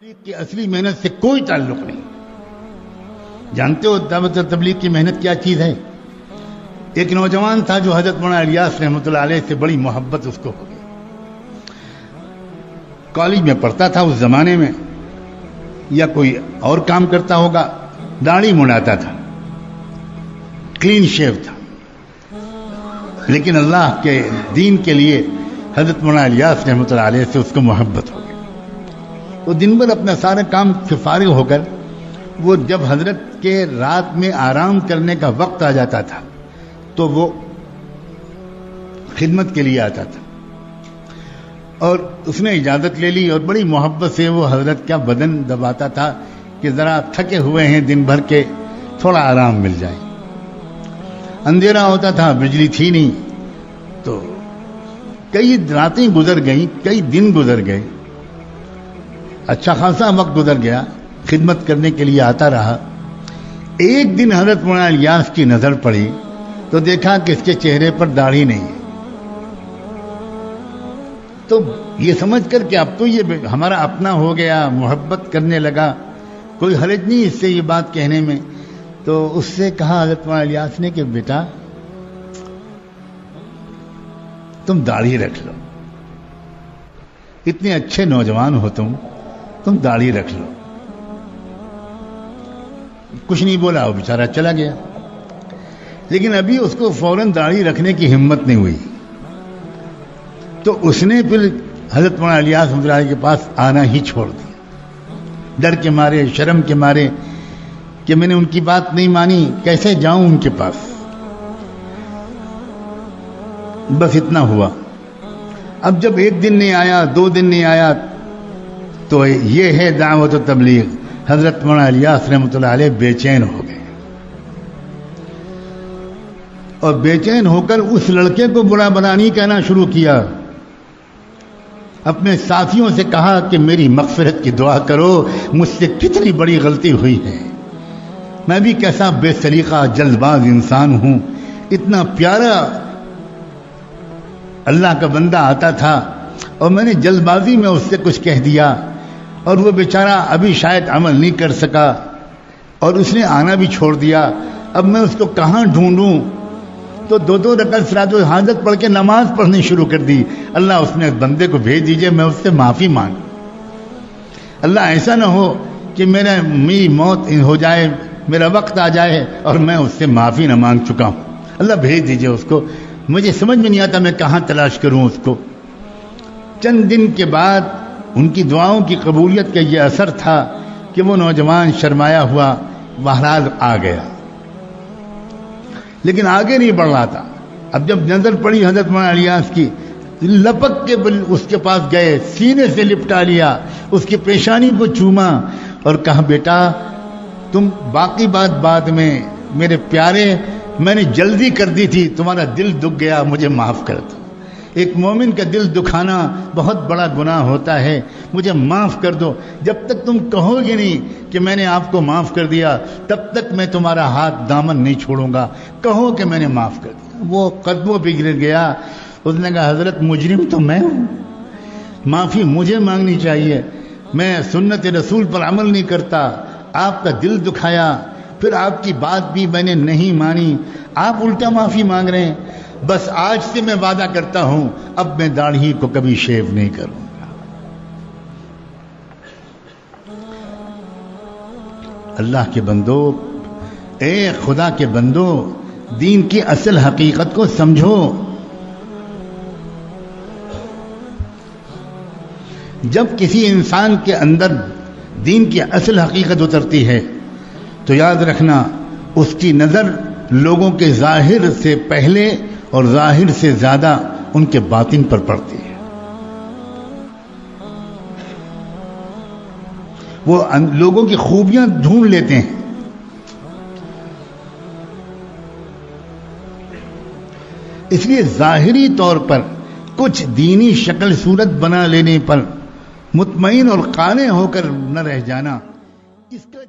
کی اصلی محنت سے کوئی تعلق نہیں. جانتے ہو دعوت و تبلیغ کی محنت کیا چیز ہے؟ ایک نوجوان تھا جو حضرت مولانا الیاس رحمۃ اللہ علیہ سے بڑی محبت اس کو ہو گئی. کالج میں پڑھتا تھا اس زمانے میں، یا کوئی اور کام کرتا ہوگا، داڑھی منڈاتا تھا، کلین شیو تھا، لیکن اللہ کے دین کے لیے حضرت مولانا الیاس رحمۃ اللہ علیہ سے اس کو محبت ہو گئی. وہ دن بھر اپنا سارا کام سے فارغ ہو کر وہ جب حضرت کے رات میں آرام کرنے کا وقت آ جاتا تھا تو وہ خدمت کے لیے آتا تھا، اور اس نے اجازت لے لی اور بڑی محبت سے وہ حضرت کا بدن دباتا تھا کہ ذرا تھکے ہوئے ہیں دن بھر کے، تھوڑا آرام مل جائے. اندھیرا ہوتا تھا، بجلی تھی نہیں، تو کئی راتیں گزر گئیں، کئی دن گزر گئے، اچھا خاصا وقت گزر گیا، خدمت کرنے کے لیے آتا رہا. ایک دن حضرت مولانا الیاس کی نظر پڑی تو دیکھا کہ اس کے چہرے پر داڑھی نہیں ہے. تو یہ سمجھ کر کہ اب تو یہ ہمارا اپنا ہو گیا، محبت کرنے لگا، کوئی حرج نہیں اس سے یہ بات کہنے میں. تو اس سے کہا حضرت مولانا الیاس نے کہ بیٹا تم داڑھی رکھ لو، اتنے اچھے نوجوان ہو تم داڑھی رکھ لو. کچھ نہیں بولا، وہ بیچارہ چلا گیا. لیکن ابھی اس کو فوراً داڑھی رکھنے کی ہمت نہیں ہوئی، تو اس نے پھر حضرت مولانا الیاس رحمۃ اللہ کے پاس آنا ہی چھوڑ دیا، ڈر کے مارے، شرم کے مارے کہ میں نے ان کی بات نہیں مانی، کیسے جاؤں ان کے پاس. بس اتنا ہوا. اب جب ایک دن نہیں آیا، 2 دن نہیں آیا، تو یہ ہے دعوت و تبلیغ. حضرت مولانا الیاس رحمۃ اللہ علیہ بے چین ہو گئے، اور بے چین ہو کر اس لڑکے کو برا بلا نہیں کہنا شروع کیا. اپنے ساتھیوں سے کہا کہ میری مغفرت کی دعا کرو، مجھ سے کتنی بڑی غلطی ہوئی ہے، میں بھی کیسا بے سلیقہ جلد باز انسان ہوں. اتنا پیارا اللہ کا بندہ آتا تھا اور میں نے جلد بازی میں اس سے کچھ کہہ دیا، اور وہ بیچارہ ابھی شاید عمل نہیں کر سکا اور اس نے آنا بھی چھوڑ دیا. اب میں اس کو کہاں ڈھونڈوں؟ تو 2 رکعت صلاۃ الحاجت پڑھ کے نماز پڑھنی شروع کر دی. اللہ اس نے اس بندے کو بھیج دیجئے، میں اس سے معافی مانگ. اللہ ایسا نہ ہو کہ میری موت ہو جائے، میرا وقت آ جائے اور میں اس سے معافی نہ مانگ چکا ہوں. اللہ بھیج دیجئے اس کو، مجھے سمجھ میں نہیں آتا میں کہاں تلاش کروں اس کو. چند دن کے بعد ان کی دعاؤں کی قبولیت کا یہ اثر تھا کہ وہ نوجوان شرمایا ہوا بہرحال آ گیا، لیکن آگے نہیں بڑھ رہا تھا. اب جب نظر پڑی حضرت مولانا الیاس کی، لپک کے اس کے پاس گئے، سینے سے لپٹا لیا، اس کی پیشانی کو چوما اور کہا بیٹا تم باقی بات بعد میں، میرے پیارے میں نے جلدی کر دی تھی، تمہارا دل دکھ گیا، مجھے معاف کر دو. ایک مومن کا دل دکھانا بہت بڑا گناہ ہوتا ہے، مجھے معاف کر دو. جب تک تم کہو گے نہیں کہ میں نے آپ کو معاف کر دیا، تب تک میں تمہارا ہاتھ دامن نہیں چھوڑوں گا. کہو کہ میں نے معاف کر دیا. وہ قدموں پہ گر گیا. اس نے کہا حضرت مجرم تو میں ہوں، معافی مجھے مانگنی چاہیے، میں سنت رسول پر عمل نہیں کرتا، آپ کا دل دکھایا، پھر آپ کی بات بھی میں نے نہیں مانی، آپ الٹا معافی مانگ رہے ہیں. بس آج سے میں وعدہ کرتا ہوں اب میں داڑھی کو کبھی شیو نہیں کروں گا. اللہ کے بندو، اے خدا کے بندو، دین کی اصل حقیقت کو سمجھو. جب کسی انسان کے اندر دین کی اصل حقیقت اترتی ہے تو یاد رکھنا اس کی نظر لوگوں کے ظاہر سے پہلے اور ظاہر سے زیادہ ان کے باطن پر پڑتی ہے. وہ لوگوں کی خوبیاں ڈھونڈ لیتے ہیں. اس لیے ظاہری طور پر کچھ دینی شکل صورت بنا لینے پر مطمئن اور قانع ہو کر نہ رہ جانا، اس کا